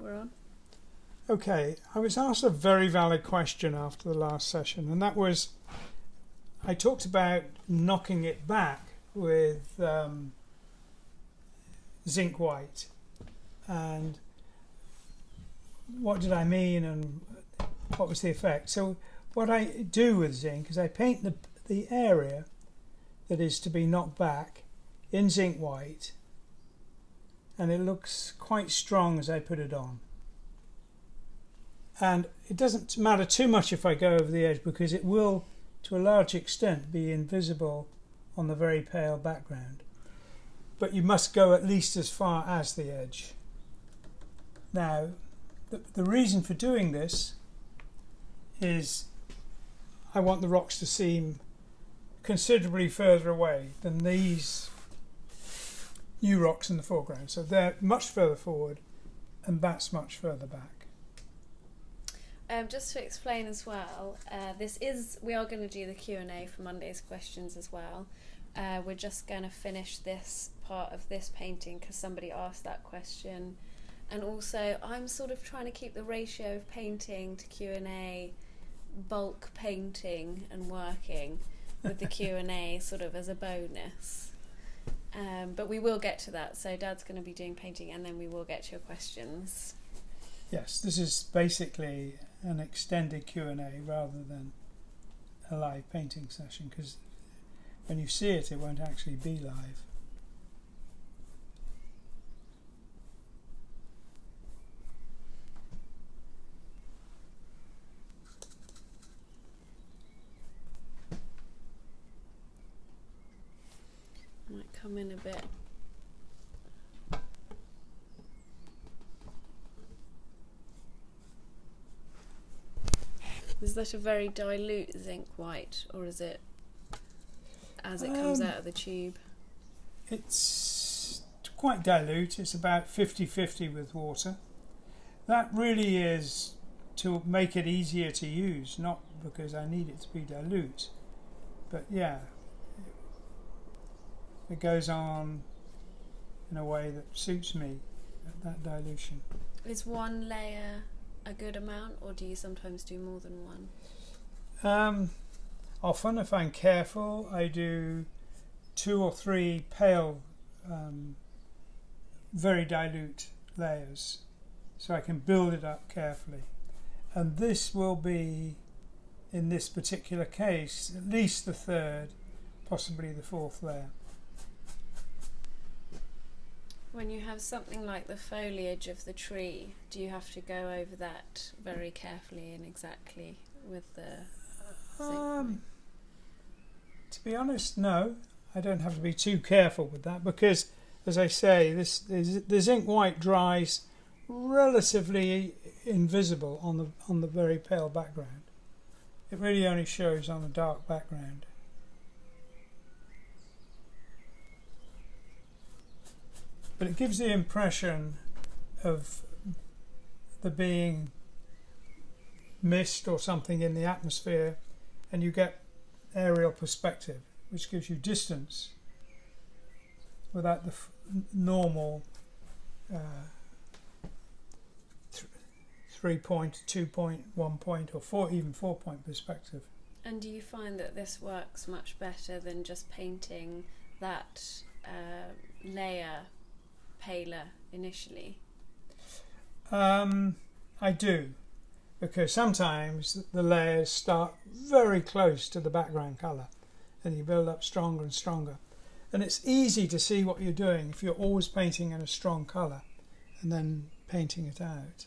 we're on. Okay, I was asked a very valid question after the last session, and that was, I talked about knocking it back with zinc white, and what did I mean and what was the effect? So what I do with zinc is I paint the area that is to be knocked back in zinc white, and it looks quite strong as I put it on. And it doesn't matter too much if I go over the edge, because it will to a large extent be invisible on the very pale background, but you must go at least as far as the edge. Now the reason for doing this is I want the rocks to seem considerably further away than these new rocks in the foreground. So they're much further forward and that's much further back. Just to explain as well, we are going to do the Q&A for Monday's questions as well. We're just going to finish this part of this painting because somebody asked that question. And also, I'm sort of trying to keep the ratio of painting to Q&A, bulk painting and working with the Q&A sort of as a bonus. But we will get to that. So Dad's going to be doing painting and then we will get to your questions. Yes, this is basically an extended Q&A rather than a live painting session, because when you see it, it won't actually be live. Might come in a bit. Is that a very dilute zinc white, or is it as it comes out of the tube? It's quite dilute. It's about 50-50 with water. That really is to make it easier to use, not because I need it to be dilute. But yeah, it goes on in a way that suits me, that dilution. Is one layer a good amount, or do you sometimes do more than one? Often, if I'm careful, I do 2 or 3 pale, very dilute layers, so I can build it up carefully. And this will be, in this particular case, at least the 3rd, possibly the 4th layer. When you have something like the foliage of the tree, do you have to go over that very carefully and exactly with the zinc? To be honest, no. I don't have to be too careful with that because, as I say, the zinc white dries relatively invisible on the very pale background. It really only shows on a dark background. But it gives the impression of there being mist or something in the atmosphere, and you get aerial perspective, which gives you distance without the normal 3-point, 2-point, 1-point or even 4-point perspective. And do you find that this works much better than just painting that layer paler initially? I do, because sometimes the layers start very close to the background colour and you build up stronger and stronger, and it's easy to see what you're doing if you're always painting in a strong colour and then painting it out.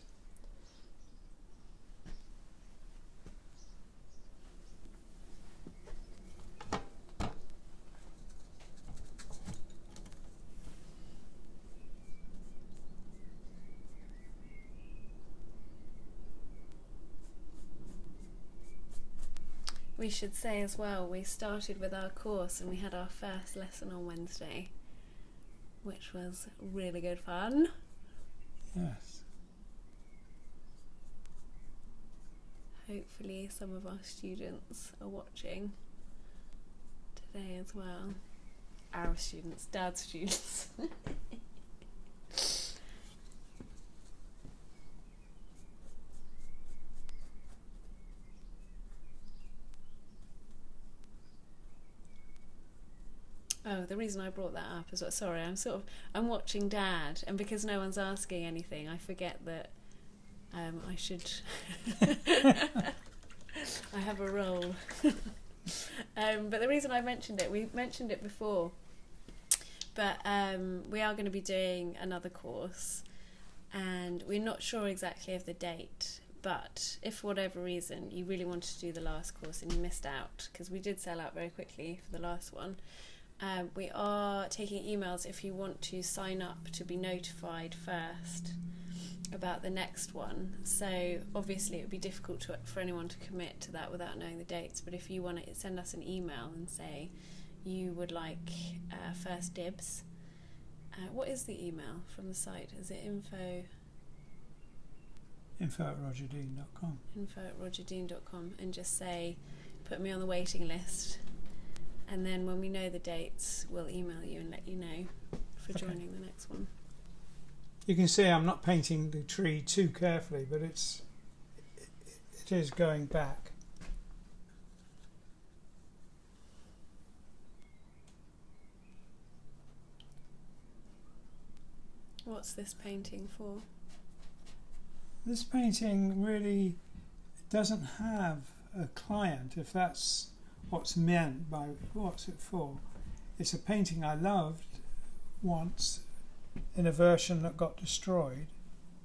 We should say as well, we started with our course and we had our first lesson on Wednesday, which was really good fun. Yes. Hopefully some of our students are watching today as well. Our students, Dad's students. Oh, the reason I brought that up is what. Sorry, I'm watching Dad, and because no one's asking anything, I forget that I should. I have a role. But the reason I mentioned it, we mentioned it before, but we are going to be doing another course, and we're not sure exactly of the date. But if for whatever reason you really wanted to do the last course and you missed out, because we did sell out very quickly for the last one, we are taking emails if you want to sign up to be notified first about the next one. So obviously it would be difficult for anyone to commit to that without knowing the dates, but if you want to send us an email and say you would like first dibs. What is the email from the site? Is it info@rogerdean.com. info@rogerdean.com, and just say, put me on the waiting list, and then when we know the dates, we'll email you and let you know for joining the next one. You can see I'm not painting the tree too carefully, but it is going back. What's this painting for? This painting really doesn't have a client, if that's what's meant by what's it for. It's a painting I loved once in a version that got destroyed,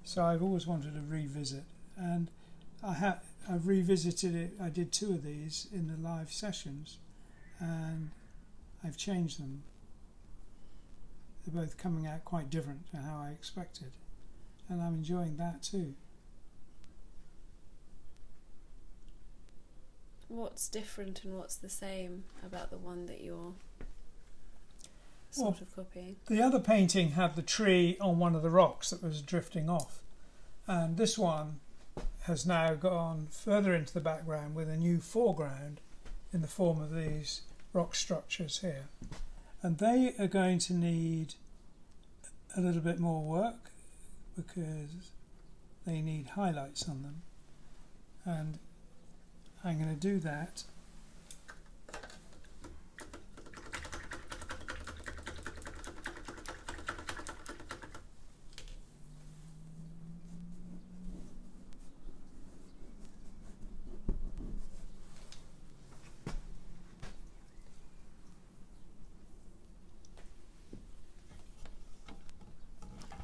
so I've always wanted to revisit, and I've revisited it. I did 2 of these in the live sessions, and I've changed them. They're both coming out quite different to how I expected, and I'm enjoying that too. What's different and what's the same about the one that you're of copying? The other painting had the tree on one of the rocks that was drifting off, and this one has now gone further into the background with a new foreground in the form of these rock structures here, and they are going to need a little bit more work because they need highlights on them, and I'm going to do that.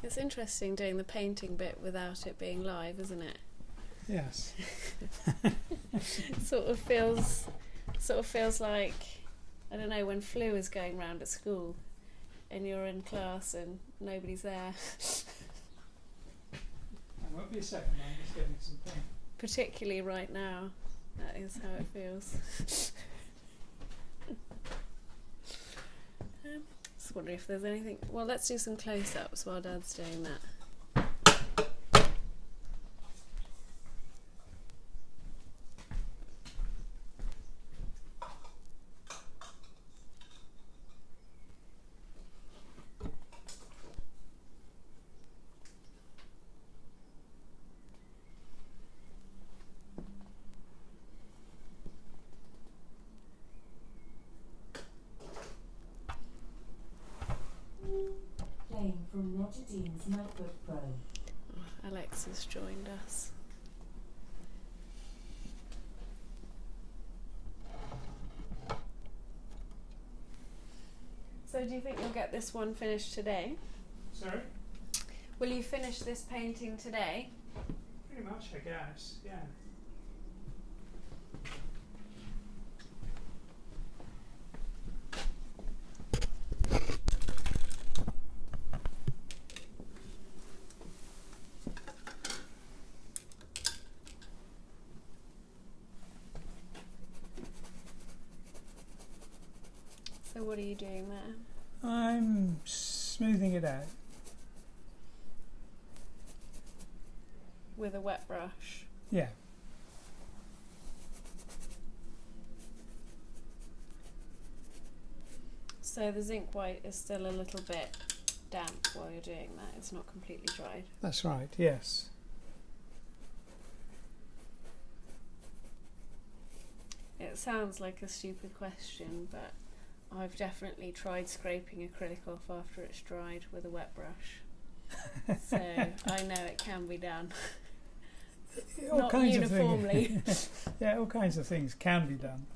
It's interesting doing the painting bit without it being live, isn't it? Yes. Sort of feels like, I don't know, when flu is going round at school and you're in class and nobody's there. It won't be a second, I'm just getting some paint. Particularly right now, that is how it feels. Just wondering if there's anything. Well, let's do some close-ups while Dad's doing that. From Roger Dean's MacBook Pro. Alex has joined us. So do you think you'll get this one finished today? Sorry? Will you finish this painting today? Pretty much, I guess, yeah. So what are you doing there? I'm smoothing it out. With a wet brush? Yeah. So the zinc white is still a little bit damp while you're doing that. It's not completely dried. That's right, yes. It sounds like a stupid question, but I've definitely tried scraping acrylic off after it's dried with a wet brush. So I know it can be done. All Not kinds uniformly. Of things. Yeah, all kinds of things can be done.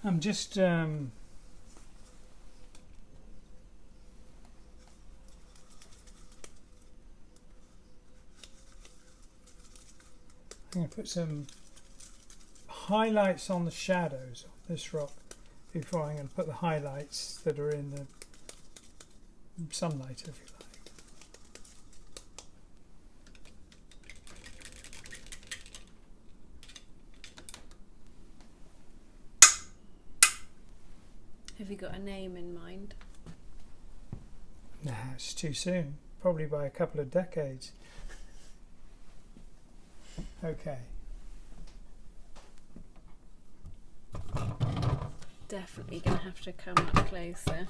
I'm just I'm going to put some highlights on the shadows of this rock before I'm going to put the highlights that are in the sunlight, if you like. Have you got a name in mind? Nah, it's too soon. Probably by a couple of decades. Okay. Definitely going to have to come up closer.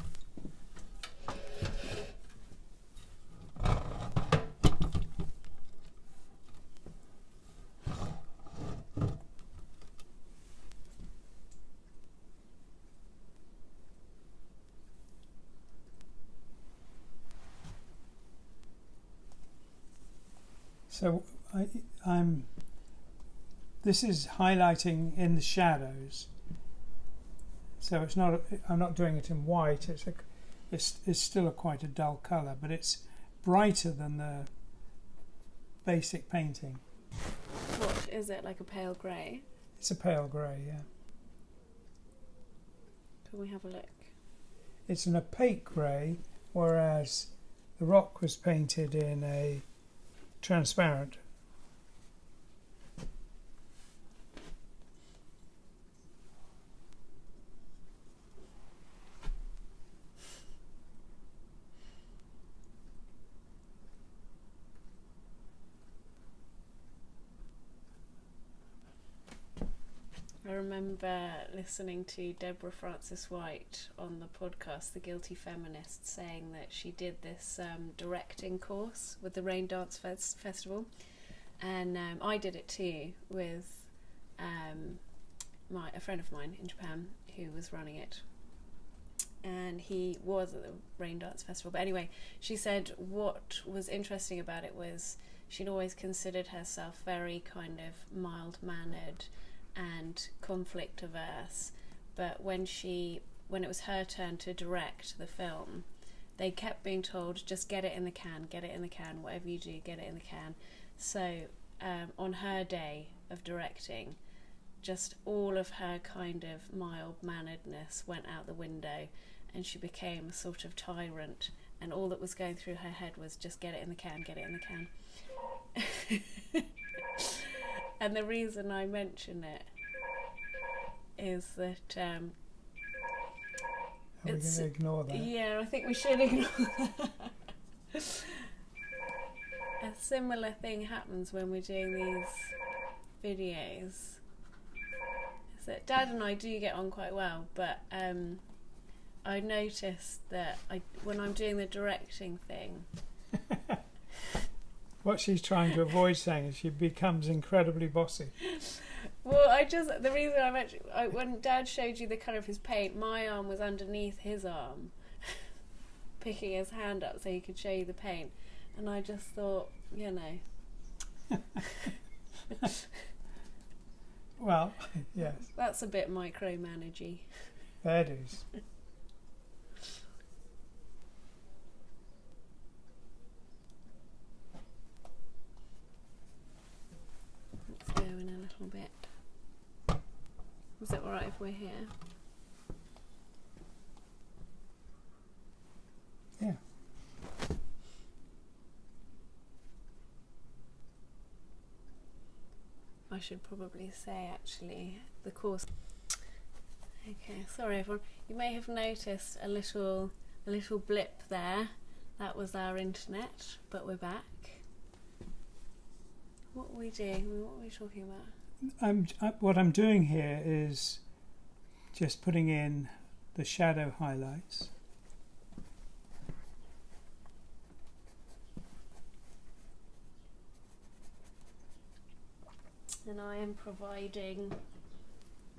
So I'm. This is highlighting in the shadows. So it's not. I'm not doing it in white. It's still quite a dull colour, but it's brighter than the basic painting. What is it, like a pale grey? It's a pale grey, yeah. Can we have a look? It's an opaque grey, whereas the rock was painted in a transparent. I remember listening to Deborah Frances-White on the podcast The Guilty Feminist saying that she did this directing course with the Rain Dance Festival, and I did it too with a friend of mine in Japan who was running it, and he was at the Rain Dance Festival. But anyway, she said what was interesting about it was she'd always considered herself very kind of mild-mannered and conflict averse, but when it was her turn to direct the film, they kept being told, just get it in the can, whatever you do, get it in the can. So on her day of directing, just all of her kind of mild-manneredness went out the window, and she became a sort of tyrant, and all that was going through her head was just get it in the can, get it in the can. And the reason I mention it is that Are we going to ignore that? Yeah, I think we should ignore that. A similar thing happens when we're doing these videos. Is that Dad and I do get on quite well, but I noticed that when I'm doing the directing thing. What she's trying to avoid saying is she becomes incredibly bossy. Well, the reason I mentioned, when Dad showed you the colour of his paint, my arm was underneath his arm, picking his hand up so he could show you the paint, and I just thought, you know. Well, yes. That's a bit micromanagey. Fair dues. Let's go in a little bit. Is it alright if we're here? Yeah. I should probably say, actually, the course. Okay, sorry everyone. You may have noticed a little blip there. That was our internet, but we're back. What were we doing? What were we talking about? what I'm doing here is just putting in the shadow highlights. And I am providing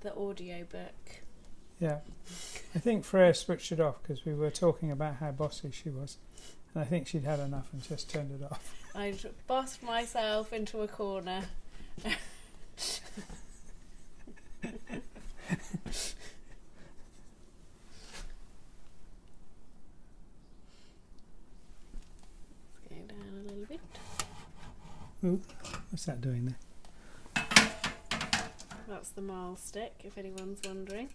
the audio book. Yeah, I think Freya switched it off because we were talking about how bossy she was, and I think she'd had enough and just turned it off. I bossed myself into a corner. Let's go down a little bit. Ooh, what's that doing there? That's the Marl stick, if anyone's wondering.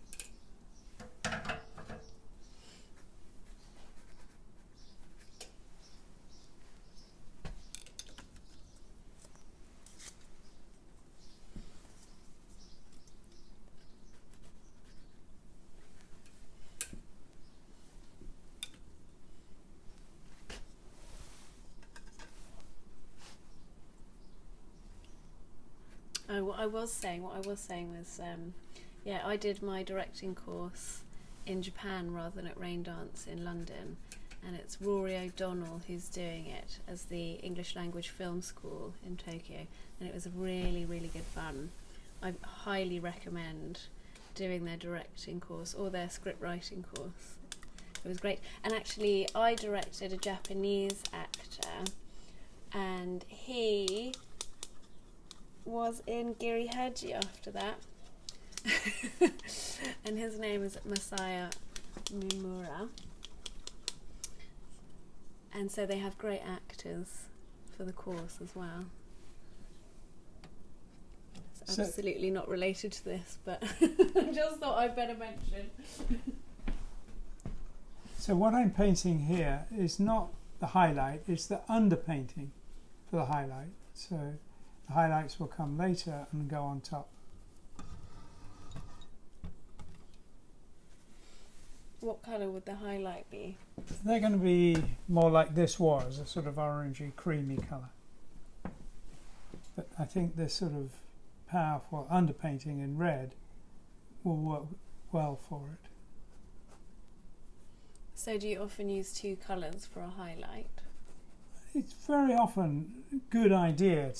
Oh, what I was saying was, yeah, I did my directing course in Japan rather than at Raindance in London, and it's Rory O'Donnell who's doing it as the English Language Film School in Tokyo, and it was really, really good fun. I highly recommend doing their directing course or their script writing course. It was great. And actually, I directed a Japanese actor, and he was in Giri Haji after that. And his name is Masaya Mimura. And so they have great actors for the course as well. It's So- absolutely not related to this, but I just thought I'd better mention. So what I'm painting here is not the highlight, it's the underpainting for the highlight. So the highlights will come later and go on top. What colour would the highlight be? They're going to be more like this was, a sort of orangey, creamy colour. But I think this sort of powerful underpainting in red will work well for it. So do you often use two colours for a highlight? It's very often a good idea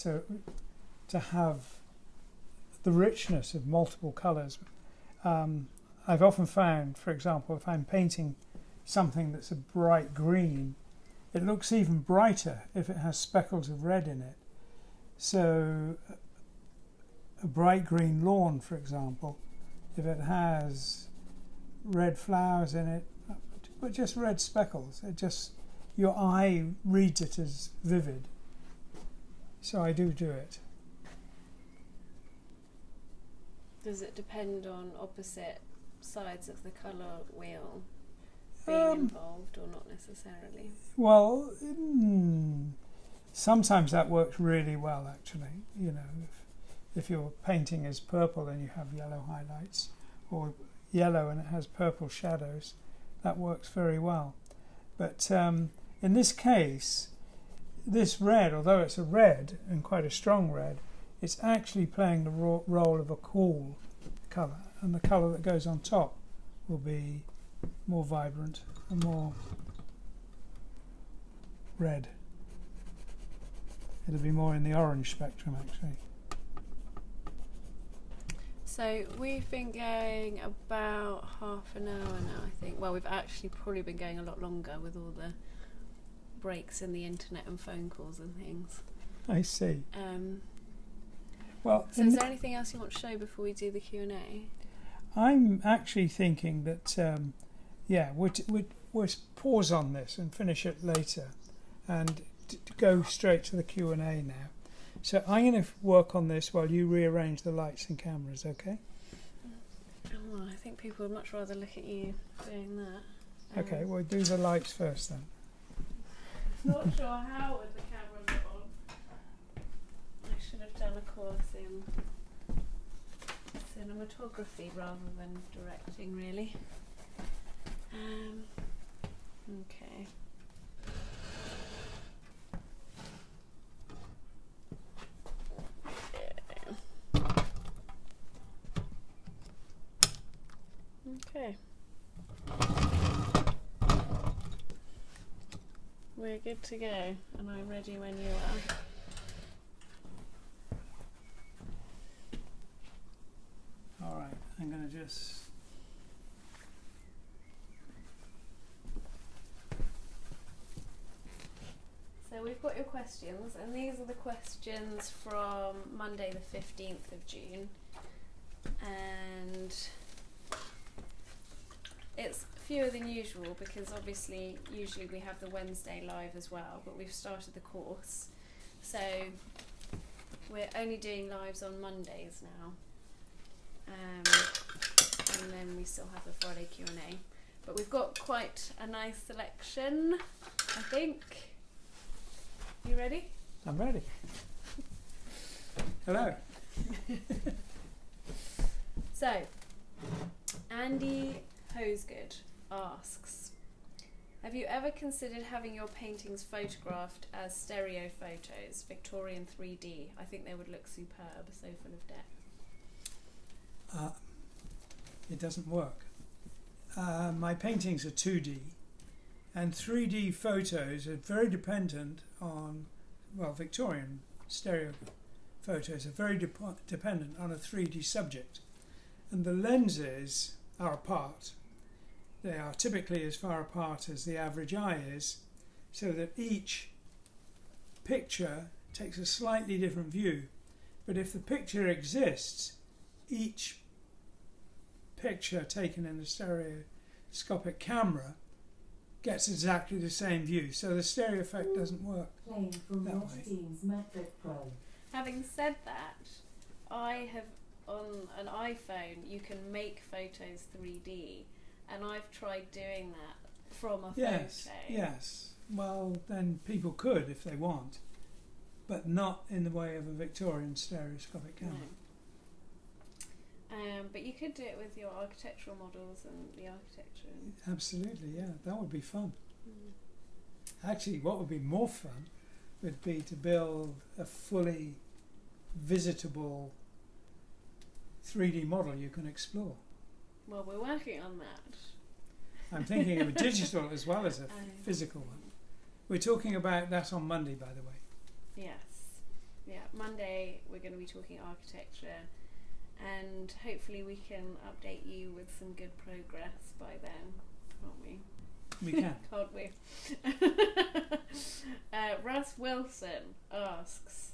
to have the richness of multiple colours. I've often found, for example, if I'm painting something that's a bright green, it looks even brighter if it has speckles of red in it. So a bright green lawn, for example, if it has red flowers in it, but just red speckles, your eye reads it as vivid. So I do it. Does it depend on opposite sides of the colour wheel being involved or not necessarily? Well, sometimes that works really well, actually. You know, if your painting is purple and you have yellow highlights, or yellow and it has purple shadows, that works very well. But in this case, this red, although it's a red and quite a strong red, it's actually playing the role of a cool colour, and the colour that goes on top will be more vibrant and more red. It'll be more in the orange spectrum, actually. So we've been going about half an hour now, I think. Well, we've actually probably been going a lot longer with all the breaks in the internet and phone calls and things. I see. Well, So is there anything else you want to show before we do the Q&A? I'm actually thinking that, we'll pause on this and finish it later and go straight to the Q&A now. So I'm going to work on this while you rearrange the lights and cameras, okay? Oh, I think people would much rather look at you doing that. Okay, we'll do the lights first then. Not sure how with the cameras on. I should have done a course in cinematography rather than directing, really. Okay. we're good to go, and I'm ready when you are. All right, I'm going to just... So we've got your questions, and these are the questions from Monday the 15th of June. And it's fewer than usual because obviously usually we have the Wednesday live as well, but we've started the course. So we're only doing lives on Mondays now. And then we still have the Friday Q&A. But we've got quite a nice selection, I think. You ready? I'm ready. Hello. So, Andy Hosegood asks, have you ever considered having your paintings photographed as stereo photos, Victorian 3D? I think they would look superb, so full of depth. It doesn't work. My paintings are 2D, and 3D photos are very dependent on, well, Victorian stereo photos are very dependent on a 3D subject. And the lenses are apart. They are typically as far apart as the average eye is, so that each picture takes a slightly different view. But if the picture exists, each picture taken in a stereoscopic camera gets exactly the same view. So the stereo effect doesn't work. Playing from That Roger way. Dean's MacBook Pro. Having said that, I have on an iPhone you can make photos 3D, and I've tried doing that from a Yes, photo. yes. Well, then people could if they want, but not in the way of a Victorian stereoscopic camera. No. But you could do it with your architectural models and the architecture. Absolutely, yeah. That would be fun. Mm. Actually, what would be more fun would be to build a fully visitable 3D model you can explore. Well, we're working on that. I'm thinking of a digital as well as a physical one. We're talking about that on Monday, by the way. Yes. Yeah, Monday we're going to be talking architecture, and hopefully we can update you with some good progress by then, can't we? We can. Can't we? Russ Wilson asks,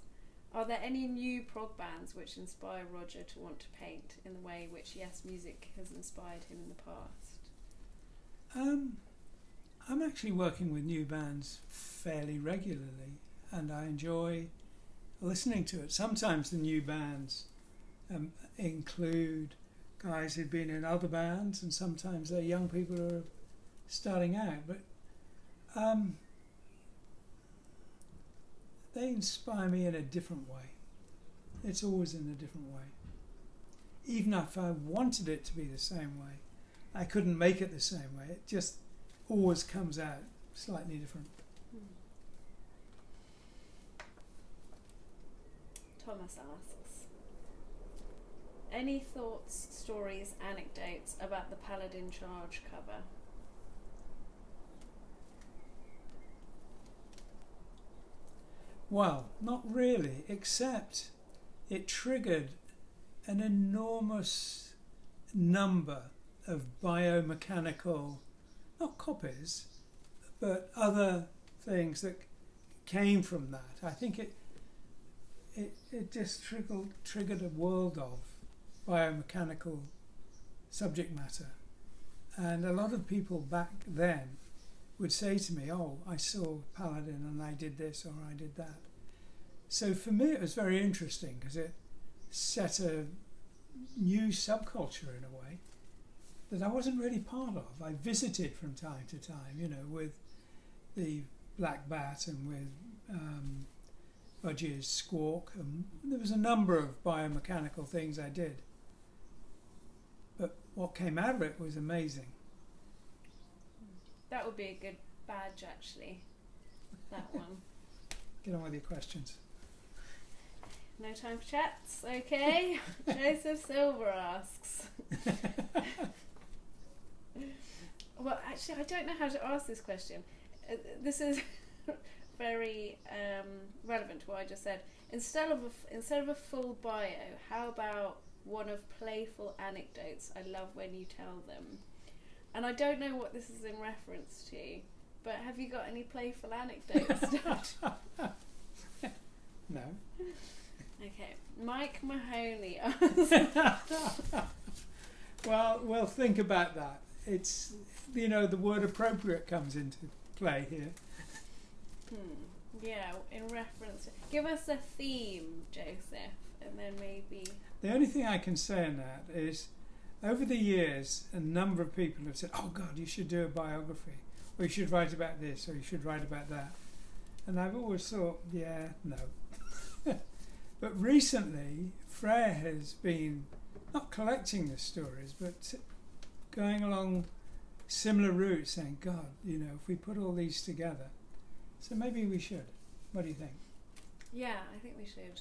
are there any new prog bands which inspire Roger to want to paint in the way which Yes Music has inspired him in the past? I'm actually working with new bands fairly regularly, and I enjoy listening to it. Sometimes the new bands include guys who've been in other bands, and sometimes they're young people who are starting out. But they inspire me in a different way. It's always in a different way. Even if I wanted it to be the same way, I couldn't make it the same way. It just always comes out slightly different. Thomas asks, any thoughts, stories, anecdotes about the Paladin Charge cover? Well, not really, except it triggered an enormous number of biomechanical, not copies, but other things that came from that. I think it just triggered a world of biomechanical subject matter. And a lot of people back then would say to me, oh, I saw Paladin and I did this or I did that. So for me it was very interesting because it set a new subculture in a way that I wasn't really part of. I visited from time to time, you know, with the Black Bat and with Budgie's Squawk, and there was a number of biomechanical things I did. But what came out of it was amazing. That would be a good badge, actually. That one. Get on with your questions. No time for chats, okay? Joseph Silver asks. Well, actually, I don't know how to ask this question. This is very relevant to what I just said. Instead of a full bio, how about one of playful anecdotes? I love when you tell them. And I don't know what this is in reference to, but have you got any playful anecdotes? No. Okay, Mike Mahoney asks. Well, think about that. It's, the word appropriate comes into play here. Yeah, in reference to, give us a theme, Joseph, and then maybe. The only thing I can say on that is, over the years, a number of people have said, "Oh God, you should do a biography, or you should write about this, or you should write about that," and I've always thought, yeah, no. But recently, Freya has been not collecting the stories, but going along similar routes, saying, "God, if we put all these together, so maybe we should." What do you think? Yeah, I think we should.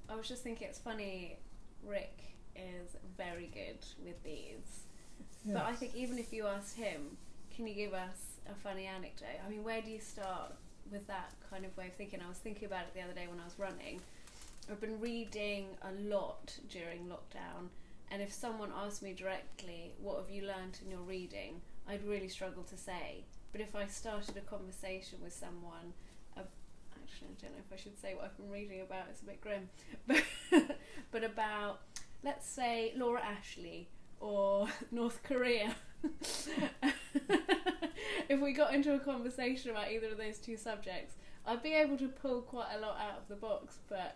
I was just thinking it's funny, Rick is very good with these. Yes. But I think even if you asked him, can you give us a funny anecdote? I mean, where do you start with that kind of way of thinking? I was thinking about it the other day when I was running. I've been reading a lot during lockdown, and if someone asked me directly, what have you learnt in your reading, I'd really struggle to say. But if I started a conversation with someone, actually I don't know if I should say what I've been reading about, it's a bit grim, but about, let's say, Laura Ashley or North Korea. If we got into a conversation about either of those two subjects, I'd be able to pull quite a lot out of the box, but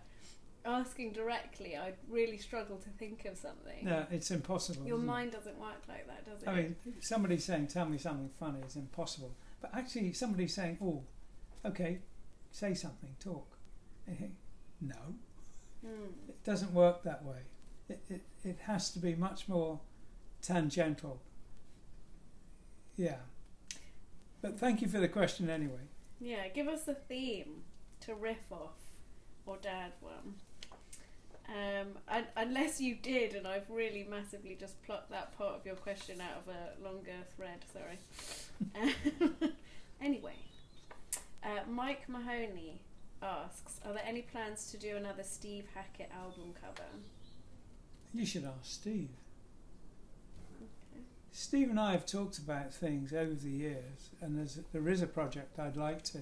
asking directly, I'd really struggle to think of something. No, it's impossible. Your isn't mind doesn't work like that, does it? I mean, somebody saying, "Tell me something funny," is impossible. But actually, somebody saying, "Oh, okay, say something, talk." No, it doesn't work that way. It has to be much more tangential. Yeah. But thank you for the question anyway. Yeah, give us a theme to riff off, or Dad one. Unless you did, and I've really massively just plucked that part of your question out of a longer thread, sorry. Anyway, Mike Mahoney asks, are there any plans to do another Steve Hackett album cover? You should ask Steve. Okay. Steve and I have talked about things over the years, and there is a project I'd like to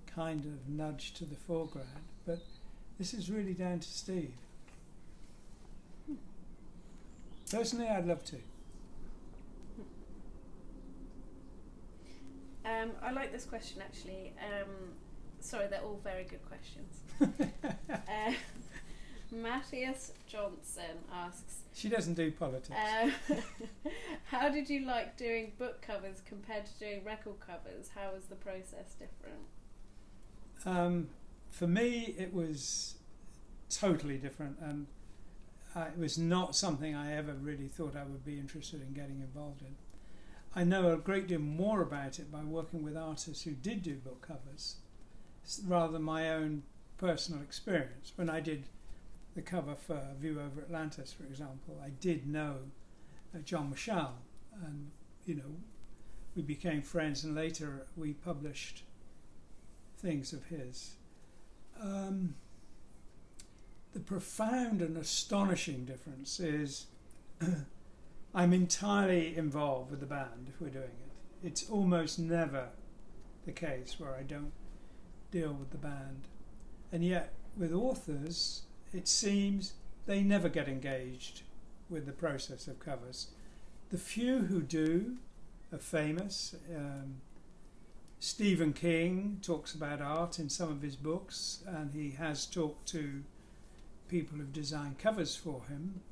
kind of nudge to the foreground, but this is really down to Steve. Personally, I'd love to. I like this question actually. Sorry, they're all very good questions. Matthias Johnson asks, She doesn't do politics. how did you like doing book covers compared to doing record covers? How was the process different? For me, it was totally different, and it was not something I ever really thought I would be interested in getting involved in. I know a great deal more about it by working with artists who did do book covers, rather than my own personal experience. When I did the cover for View Over Atlantis, for example, I did know John Mashal, and we became friends, and later we published things of his. The profound and astonishing difference is I'm entirely involved with the band if we're doing it. It's almost never the case where I don't deal with the band. And yet with authors, it seems they never get engaged with the process of covers. The few who do are famous. Stephen King talks about art in some of his books, and he has talked to people who've designed covers for him.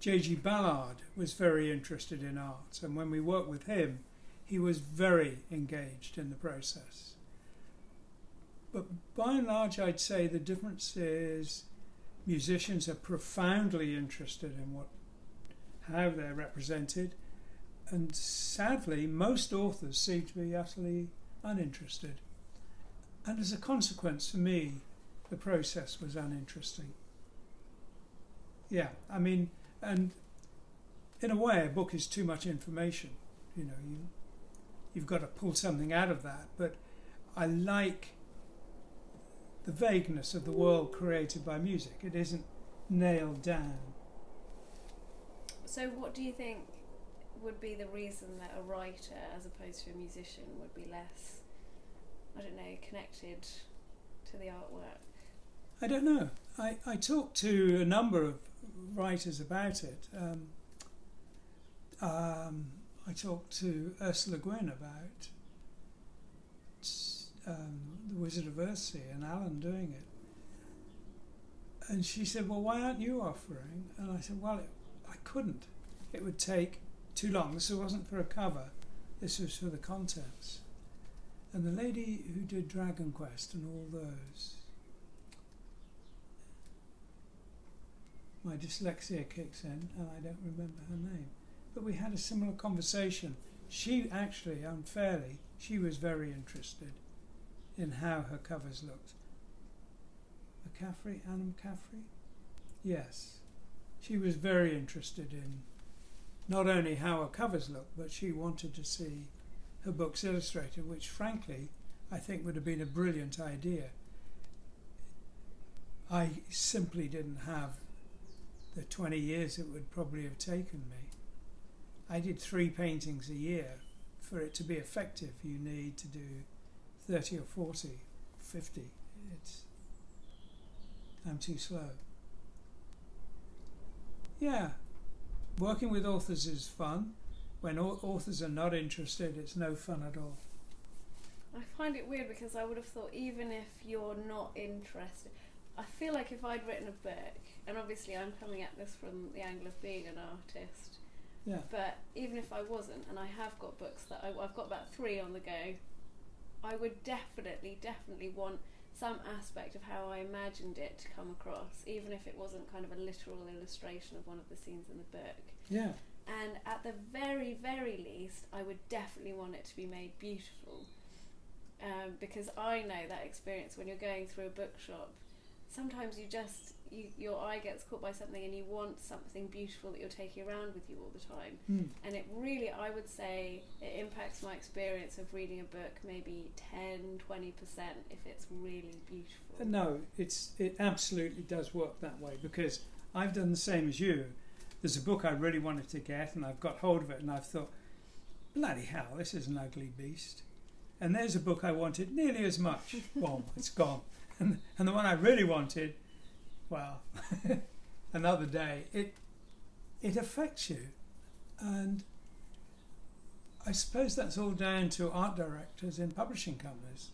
J.G. Ballard was very interested in art, and when we worked with him, he was very engaged in the process. But by and large, I'd say the difference is musicians are profoundly interested in how they're represented, and sadly, most authors seem to be utterly uninterested. And as a consequence, for me, the process was uninteresting. Yeah, I mean, and in a way, a book is too much information. you've got to pull something out of that. But I like the vagueness of the world created by music. It isn't nailed down. So what do you think would be the reason that a writer as opposed to a musician would be less, I don't know, connected to the artwork? I don't know. I talked to a number of writers about it. I talked to Ursula Gwyn about The Wizard of Earthsea and Alan doing it. And she said, well, why aren't you offering? And I said, well, I couldn't. It would take too long. This wasn't for a cover. This was for the contents. And the lady who did Dragon Quest and all those, my dyslexia kicks in and I don't remember her name. But we had a similar conversation. She actually, unfairly, she was very interested in how her covers looked. Anna McCaffrey? Yes. She was very interested in not only how her covers looked, but she wanted to see her books illustrated, which frankly I think would have been a brilliant idea. I simply didn't have the 20 years it would probably have taken me. I did 3 paintings a year. For it to be effective, you need to do 30 or 40, 50. I'm too slow. Yeah, working with authors is fun. When authors are not interested, it's no fun at all. I find it weird because I would have thought even if you're not interested, I feel like if I'd written a book, and obviously I'm coming at this from the angle of being an artist, Yeah. but even if I wasn't, and I have got books that I've got about 3 on the go, I would definitely want some aspect of how I imagined it to come across, even if it wasn't kind of a literal illustration of one of the scenes in the book. Yeah. And at the very, very least, I would definitely want it to be made beautiful. Because I know that experience when you're going through a bookshop, sometimes your eye gets caught by something and you want something beautiful that you're taking around with you all the time. And it really, I would say, it impacts my experience of reading a book maybe 10-20% if it's really beautiful. No, it absolutely does work that way, because I've done the same as you. There's a book I really wanted to get and I've got hold of it and I've thought, bloody hell, this is an ugly beast. And there's a book I wanted nearly as much. Boom, it's gone. And the one I really wanted, well, another day. It affects you. And I suppose that's all down to art directors in publishing companies,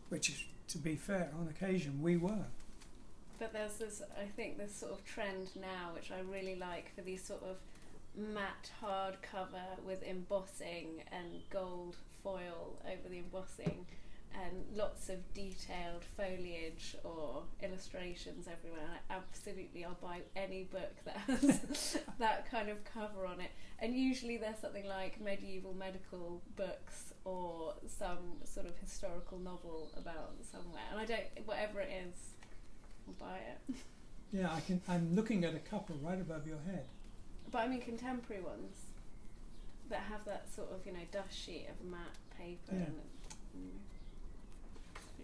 which, to be fair, on occasion we were. But there's this, I think, this sort of trend now, which I really like, for these sort of matte hardcover with embossing and gold foil over the embossing and lots of detailed foliage or illustrations everywhere. And I'll buy any book that has that kind of cover on it. And usually there's something like medieval medical books or some sort of historical novel about somewhere. And whatever it is, I'll buy it. Yeah, I'm looking at a couple right above your head. But I mean contemporary ones that have that sort of, dust sheet of matte paper. Yeah. And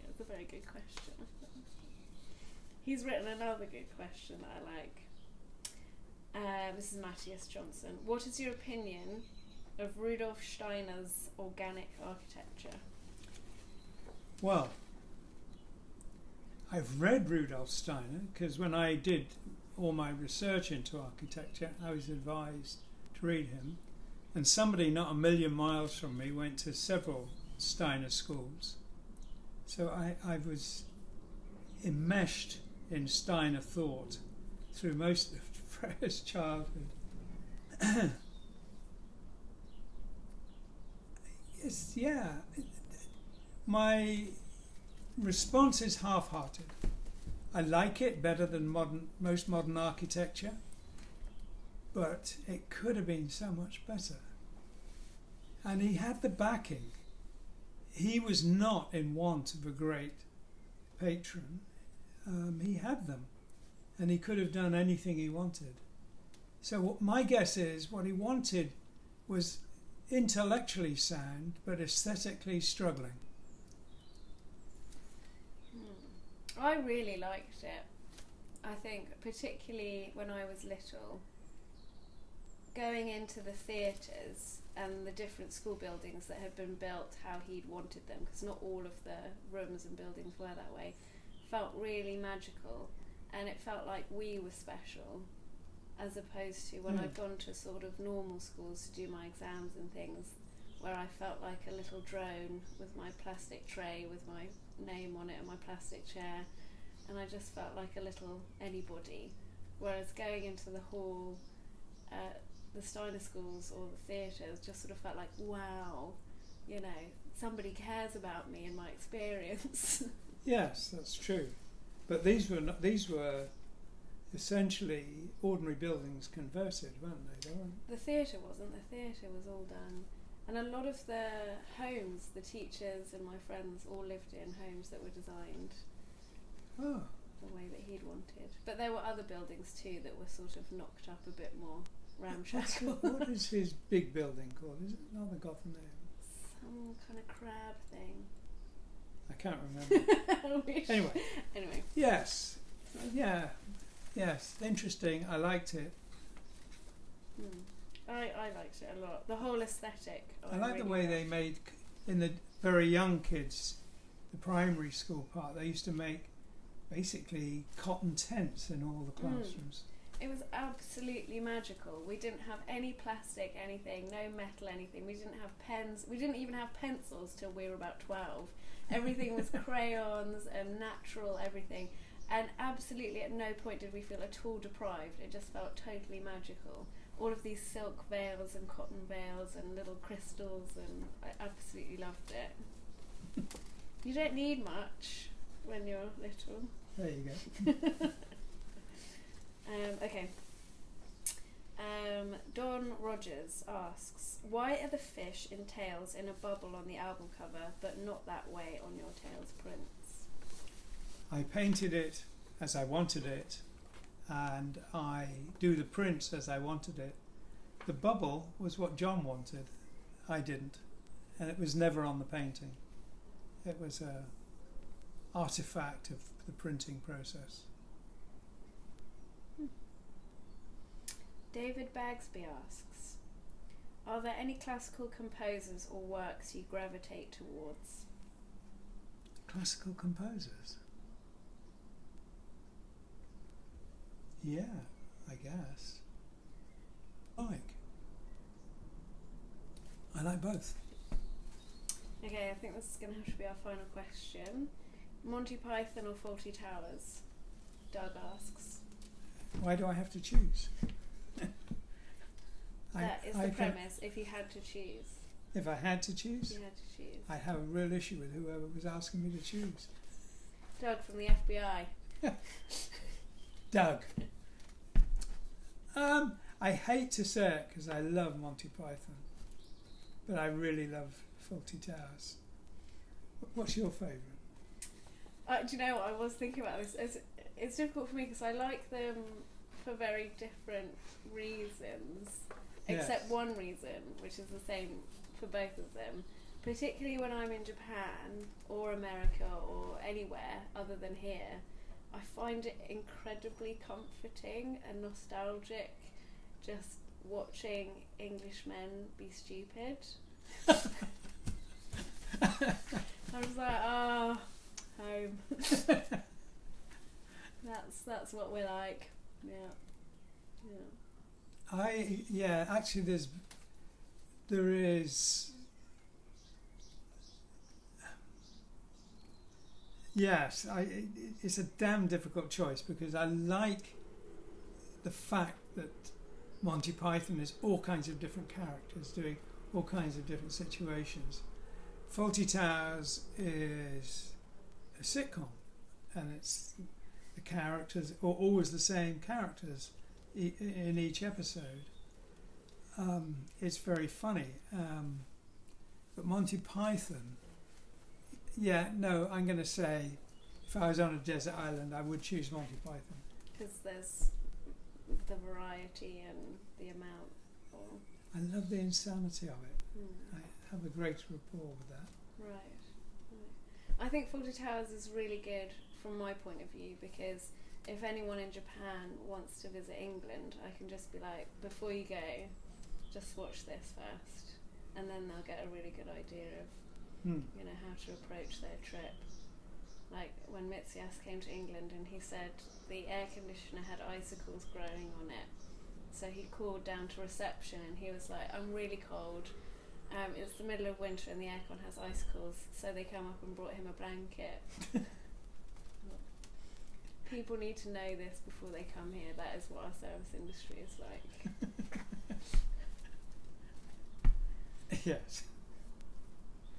it's a very good question. He's written another good question that I like. This is Matthias Johnson. What is your opinion of Rudolf Steiner's organic architecture? Well, I've read Rudolf Steiner because when I did all my research into architecture, I was advised to read him. And somebody not a million miles from me went to several Steiner schools. So I was enmeshed in Steiner thought through most of Freya's childhood. Yes, yeah. My response is half-hearted. I like it better than most modern architecture, but it could have been so much better. And he had the backing. He was not in want of a great patron. He had them, and he could have done anything he wanted. So my guess is what he wanted was intellectually sound but aesthetically struggling. I really liked it. I think particularly when I was little, going into the theatres and the different school buildings that had been built how he'd wanted them, because not all of the rooms and buildings were that way, felt really magical, and it felt like we were special, as opposed to when I'd gone to sort of normal schools to do my exams and things, where I felt like a little drone with my plastic tray with my name on it and my plastic chair, and I just felt like a little anybody. Whereas going into the hall, the Steiner schools or the theatres just sort of felt like, wow, you know, somebody cares about me and my experience. Yes, that's true. But these were essentially ordinary buildings converted, weren't they? They weren't. The theatre wasn't. The theatre was all done. And a lot of the homes, the teachers and my friends all lived in homes that were designed the way that he'd wanted. But there were other buildings too that were sort of knocked up a bit more ramshackle. What is his big building called? Is it another Gotham name? Some kind of crab thing. I can't remember. Anyway. Yes. Yeah. Yes. Interesting. I liked it. I liked it a lot. The whole aesthetic. I like really the way they made, in the very young kids, the primary school part, they used to make basically cotton tents in all the classrooms. It was absolutely magical. We didn't have any plastic anything, no metal anything. We didn't have pens. We didn't even have pencils till we were about 12. Everything was crayons and natural everything. And absolutely at no point did we feel at all deprived. It just felt totally magical. All of these silk veils and cotton veils and little crystals, and I absolutely loved it. You don't need much when you're little. There you go. Okay. Don Rogers asks, why are the fish in Tails in a bubble on the album cover, but not that way on your Tails prints? I painted it as I wanted it, and I do the prints as I wanted it. The bubble was what John wanted. I didn't, and it was never on the painting. It was a artifact of the printing process. David Bagsby asks, are there any classical composers or works you gravitate towards? Classical composers? Yeah, I guess. I like both. Okay, I think this is going to have to be our final question. Monty Python or Fawlty Towers? Doug asks. Why do I have to choose? That is the premise, if you had to choose. If I had to choose? You had to choose. I'd have a real issue with whoever was asking me to choose. Doug from the FBI. Doug. I hate to say it because I love Monty Python, but I really love Fawlty Towers. What's your favourite? Do you know what? I was thinking about this. It's difficult for me because I like them for very different reasons, except one reason, which is the same for both of them. Particularly when I'm in Japan or America or anywhere other than here, I find it incredibly comforting and nostalgic just watching Englishmen be stupid. I was like, oh, home. That's what we're like. Yeah. Actually there is yes, it's a damn difficult choice because I like the fact that Monty Python is all kinds of different characters doing all kinds of different situations. Fawlty Towers is a sitcom, and it's the characters are always the same characters in each episode. It's very funny, but Monty Python, I'm going to say if I was on a desert island I would choose Monty Python. Because there's the variety and the amount. I love the insanity of it. Hmm. I have a great rapport with that. Right. I think Fawlty Towers is really good from my point of view, because if anyone in Japan wants to visit England, I can just be like, before you go, just watch this first, and then they'll get a really good idea of how to approach their trip. Like when Mitzias came to England and he said the air conditioner had icicles growing on it, so he called down to reception and he was like, I'm really cold, it's the middle of winter and the aircon has icicles, so they come up and brought him a blanket. People need to know this before they come here. That is what our service industry is like. Yes.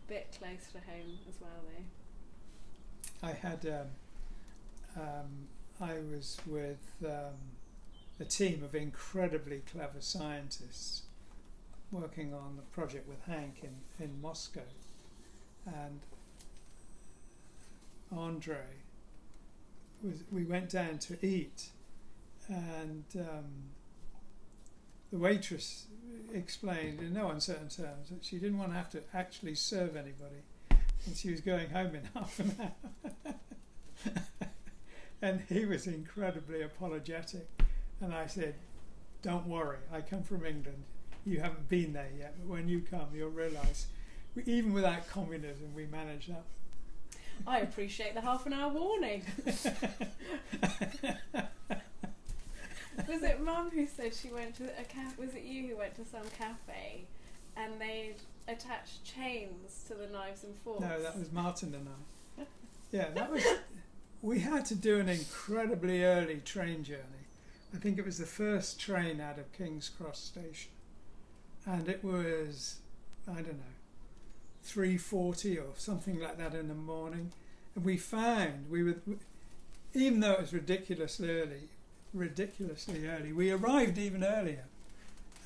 Bit close to home as well, though. I had I was with a team of incredibly clever scientists working on a project with Hank in Moscow, and Andre we went down to eat, and the waitress explained in no uncertain terms that she didn't want to have to actually serve anybody, and she was going home in half an hour. And he was incredibly apologetic, and I said, don't worry, I come from England, you haven't been there yet, but when you come you'll realise even without communism we managed that. I appreciate the half an hour warning. Was it Mum who said she went to a cafe? Was it you who went to some cafe and they'd attached chains to the knives and forks? No, that was Martin and I. Yeah, that was. We had to do an incredibly early train journey. I think it was the first train out of King's Cross Station, and it was, I don't know, 3:40 or something like that in the morning. And we found even though it was ridiculously early, we arrived even earlier,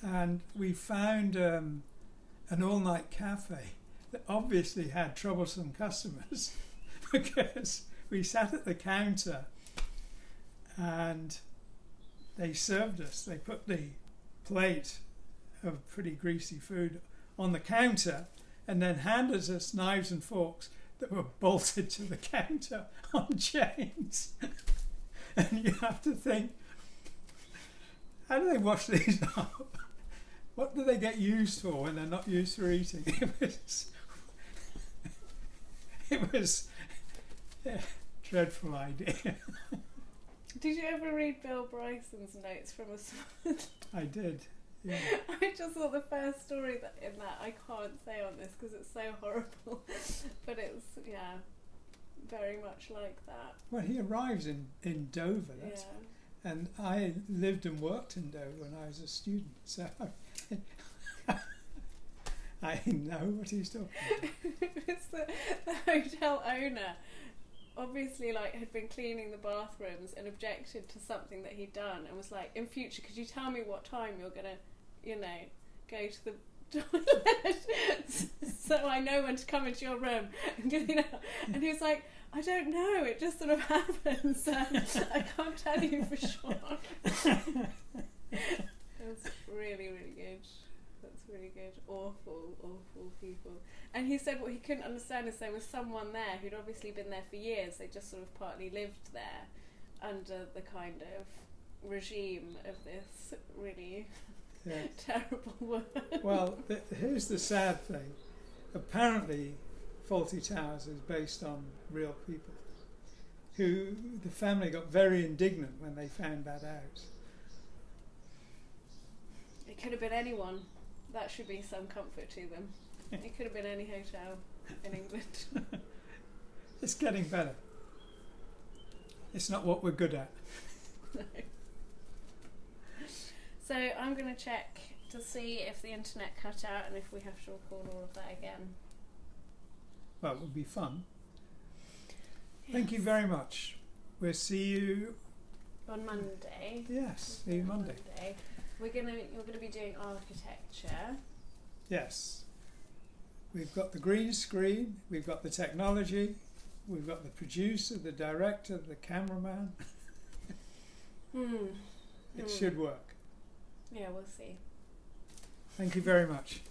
and we found an all-night cafe that obviously had troublesome customers because we sat at the counter and they served us. They put the plate of pretty greasy food on the counter and then handed us knives and forks that were bolted to the counter on chains. And you have to think, how do they wash these up? What do they get used for when they're not used for eating? It was a dreadful idea. Did you ever read Bill Bryson's notes from a... I did, yeah. I just thought the first story in that I can't say on this because it's so horrible, but it's, yeah, very much like that. Well, he arrives in Dover, that's, yeah. and I lived and worked in Dover when I was a student, so I know what he's talking about. It's the hotel owner obviously had been cleaning the bathrooms and objected to something that he'd done and was like, in future could you tell me what time you're gonna go to the toilet so I know when to come into your room and clean up. And he was like, I don't know, it just sort of happens, I can't tell you for sure. That's really, really good. That's really good. Awful, awful people. And he said what he couldn't understand is there was someone there who'd obviously been there for years. They just sort of partly lived there under the kind of regime of this really terrible word. Well, here's the sad thing. Apparently, Fawlty Towers is based on real people who the family got very indignant when they found that out. It could have been anyone. That should be some comfort to them. It could have been any hotel in England. It's getting better. It's not what we're good at. No. So I'm going to check to see if the internet cut out and if we have to record all of that again. Well, it would be fun. Yes. Thank you very much. We'll see you on Monday. Yes, see you Monday. You're going to be doing architecture. Yes. We've got the green screen, we've got the technology, we've got the producer, the director, the cameraman. It should work. Yeah, we'll see. Thank you very much.